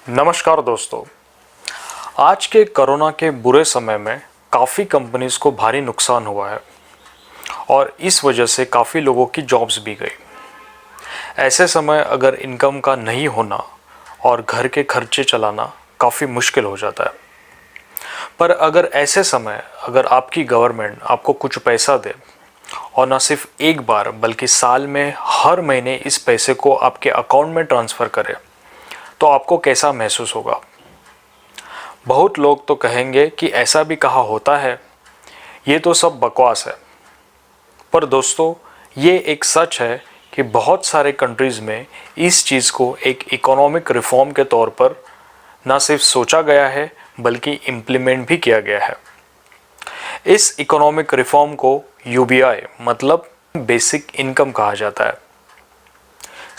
नमस्कार दोस्तों। आज के कोरोना के बुरे समय में काफ़ी कंपनीज़ को भारी नुकसान हुआ है और इस वजह से काफ़ी लोगों की जॉब्स भी गई। ऐसे समय अगर इनकम का नहीं होना और घर के खर्चे चलाना काफ़ी मुश्किल हो जाता है। पर अगर ऐसे समय अगर आपकी गवर्नमेंट आपको कुछ पैसा दे और ना सिर्फ एक बार बल्कि साल में हर महीने इस पैसे को आपके अकाउंट में ट्रांसफ़र करे तो आपको कैसा महसूस होगा? बहुत लोग तो कहेंगे कि ऐसा भी कहा होता है, ये तो सब बकवास है। पर दोस्तों, ये एक सच है कि बहुत सारे कंट्रीज़ में इस चीज़ को एक इकोनॉमिक रिफॉर्म के तौर पर ना सिर्फ सोचा गया है बल्कि इम्प्लीमेंट भी किया गया है। इस इकोनॉमिक रिफॉर्म को यूबीआई मतलब बेसिक इनकम कहा जाता है।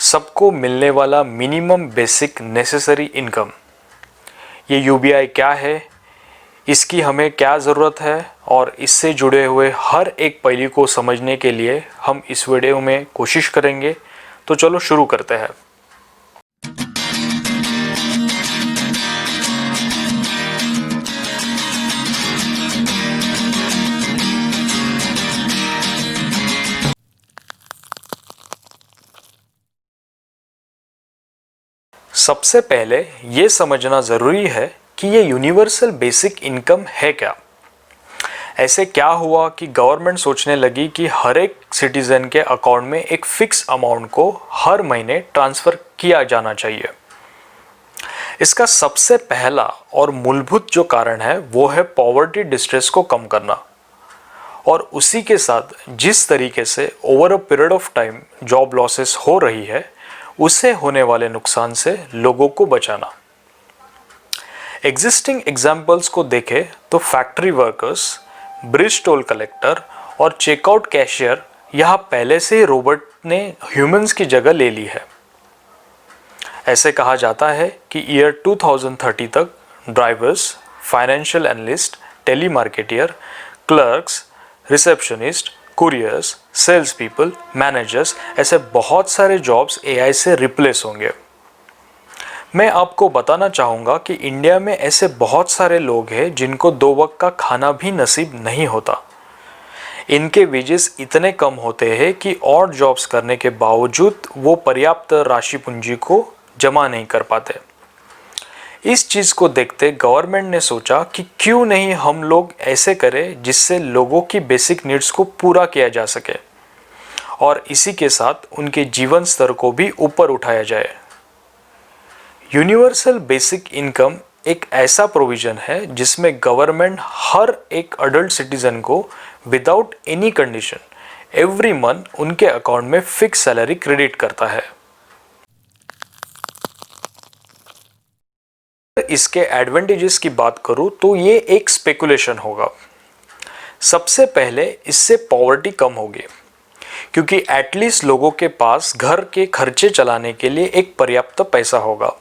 सबको मिलने वाला मिनिमम बेसिक नेसेसरी इनकम। ये यूबीआई क्या है, इसकी हमें क्या ज़रूरत है और इससे जुड़े हुए हर एक पहलू को समझने के लिए हम इस वीडियो में कोशिश करेंगे। तो चलो शुरू करते हैं। सबसे पहले ये समझना ज़रूरी है कि ये यूनिवर्सल बेसिक इनकम है क्या। ऐसे क्या हुआ कि गवर्नमेंट सोचने लगी कि हर एक सिटीज़न के अकाउंट में एक फ़िक्स अमाउंट को हर महीने ट्रांसफ़र किया जाना चाहिए। इसका सबसे पहला और मूलभूत जो कारण है वो है पॉवर्टी डिस्ट्रेस को कम करना और उसी के साथ जिस तरीके से over a period of time job losses हो रही है उससे होने वाले नुकसान से लोगों को बचाना। एग्जिस्टिंग एग्जाम्पल्स को देखें तो factory workers, bridge toll collector और चेकआउट कैशियर यहाँ पहले से ही रोबोट ने ह्यूमंस की जगह ले ली है। ऐसे कहा जाता है कि ईयर 2030 तक drivers, financial analyst, telemarketer, clerks, receptionist, couriers, sales people, managers ऐसे बहुत सारे जॉब्स एआई से रिप्लेस होंगे। मैं आपको बताना चाहूँगा कि इंडिया में ऐसे बहुत सारे लोग हैं जिनको 2 वक्त का खाना भी नसीब नहीं होता। इनके वेजेस इतने कम होते हैं कि और जॉब्स करने के बावजूद वो पर्याप्त राशि पूंजी को जमा नहीं कर पाते। इस चीज़ को देखते गवर्नमेंट ने सोचा कि क्यों नहीं हम लोग ऐसे करें जिससे लोगों की बेसिक नीड्स को पूरा किया जा सके और इसी के साथ उनके जीवन स्तर को भी ऊपर उठाया जाए। यूनिवर्सल बेसिक इनकम एक ऐसा प्रोविज़न है जिसमें गवर्नमेंट हर एक अडल्ट सिटीज़न को without any condition every month उनके अकाउंट में फिक्स सैलरी क्रेडिट करता है। इसके एडवांटेजेस की बात करूं तो ये एक स्पेकुलेशन होगा। सबसे पहले इससे पॉवर्टी कम होगी क्योंकि एटलीस्ट लोगों के पास घर के खर्चे चलाने के लिए एक पर्याप्त पैसा होगा।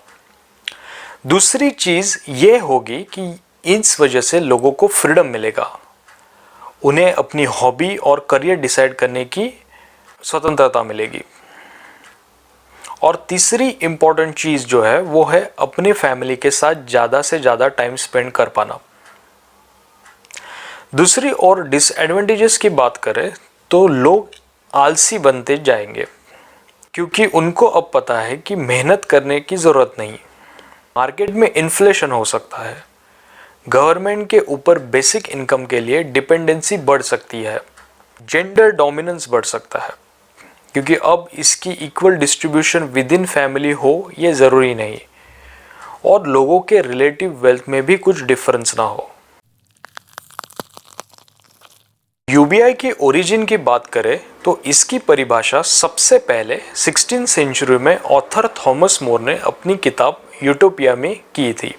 दूसरी चीज़ ये होगी कि इस वजह से लोगों को फ्रीडम मिलेगा, उन्हें अपनी हॉबी और करियर डिसाइड करने की स्वतंत्रता मिलेगी। और तीसरी इम्पॉर्टेंट चीज़ जो है वो है अपनी फैमिली के साथ ज़्यादा से ज़्यादा टाइम स्पेंड कर पाना। दूसरी और डिसएडवांटेजेस की बात करें तो लोग आलसी बनते जाएंगे क्योंकि उनको अब पता है कि मेहनत करने की ज़रूरत नहीं। मार्केट में इन्फ्लेशन हो सकता है, गवर्नमेंट के ऊपर बेसिक इनकम के लिए डिपेंडेंसी बढ़ सकती है, जेंडर डोमिनेंस बढ़ सकता है क्योंकि अब इसकी equal distribution with in family हो ये ज़रूरी नहीं और लोगों के रिलेटिव वेल्थ में भी कुछ डिफरेंस ना हो। यूबीआई की ओरिजिन की बात करें तो इसकी परिभाषा सबसे पहले 16वीं सेंचुरी में ऑथर थॉमस मोर ने अपनी किताब यूटोपिया में की थी,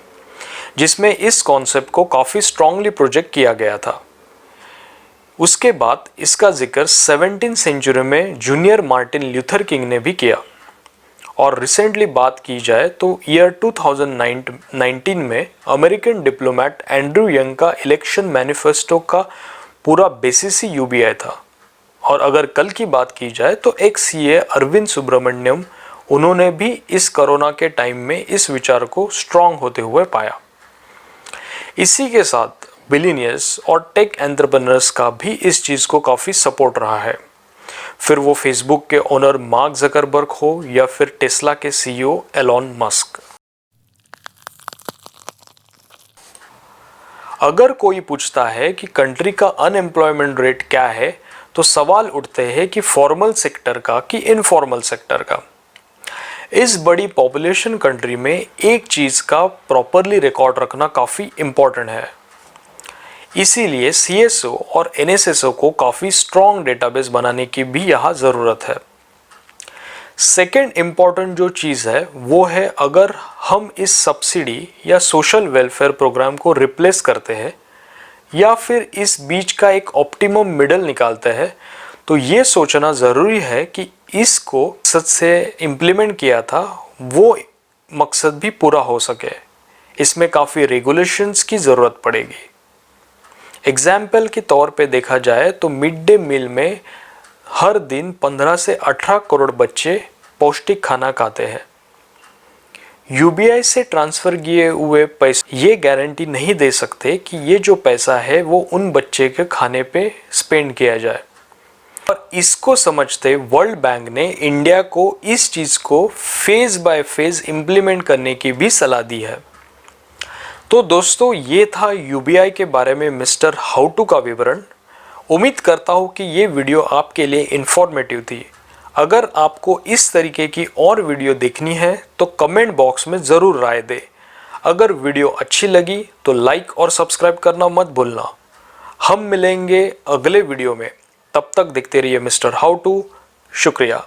जिसमें इस कॉन्सेप्ट को काफ़ी स्ट्रांगली प्रोजेक्ट किया गया था। उसके बाद इसका जिक्र 17वीं सेंचुरी में जूनियर मार्टिन ल्यूथर किंग ने भी किया और रिसेंटली बात की जाए तो ईयर 2019 में अमेरिकन डिप्लोमेट एंड्रू यंग का इलेक्शन मैनिफेस्टो का पूरा बेसिस ही यूबीआई था। और अगर कल की बात की जाए तो एक सीए अरविंद सुब्रमण्यम उन्होंने भी इस कोरोना के टाइम में इस विचार को स्ट्रांग होते हुए पाया। इसी के साथ बिलियनियर्स और टेक एंटरप्रेन्योर्स का भी इस चीज़ को काफ़ी सपोर्ट रहा है, फिर वो फेसबुक के ओनर मार्क जकरबर्ग हो या फिर टेस्ला के सीईओ एलॉन मस्क। अगर कोई पूछता है कि कंट्री का अनएम्प्लॉयमेंट रेट क्या है, तो सवाल उठते हैं कि फॉर्मल सेक्टर का कि इनफॉर्मल सेक्टर का। इस बड़ी पॉपुलेशन कंट्री में एक चीज़ का प्रॉपरली रिकॉर्ड रखना काफ़ी इम्पोर्टेंट है। इसीलिए सीएसओ और एनएसएसओ को काफ़ी स्ट्रॉन्ग डेटाबेस बनाने की भी यहाँ ज़रूरत है। सेकेंड इम्पॉर्टेंट जो चीज़ है वो है, अगर हम इस सब्सिडी या सोशल वेलफेयर प्रोग्राम को रिप्लेस करते हैं या फिर इस बीच का एक ऑप्टिमम मिडल निकालते हैं, तो ये सोचना ज़रूरी है कि इसको मकसद से इम्प्लीमेंट किया था वो मकसद भी पूरा हो सके। इसमें काफ़ी रेगुलेशंस की ज़रूरत पड़ेगी। एग्जाम्पल के तौर पे देखा जाए तो मिड डे मील में हर दिन 15 से 18 करोड़ बच्चे पौष्टिक खाना खाते हैं। यूबीआई से ट्रांसफ़र किए हुए पैसे ये गारंटी नहीं दे सकते कि ये जो पैसा है वो उन बच्चे के खाने पे स्पेंड किया जाए। और इसको समझते वर्ल्ड बैंक ने इंडिया को इस चीज़ को फेज बाय फेज इम्प्लीमेंट करने की भी सलाह दी है। तो दोस्तों, ये था यूबीआई के बारे में मिस्टर हाउ टू का विवरण। उम्मीद करता हूँ कि ये वीडियो आपके लिए इन्फॉर्मेटिव थी। अगर आपको इस तरीके की और वीडियो देखनी है तो कमेंट बॉक्स में ज़रूर राय दें। अगर वीडियो अच्छी लगी तो लाइक और सब्सक्राइब करना मत भूलना। हम मिलेंगे अगले वीडियो में, तब तक देखते रहिए मिस्टर हाउ टू। शुक्रिया।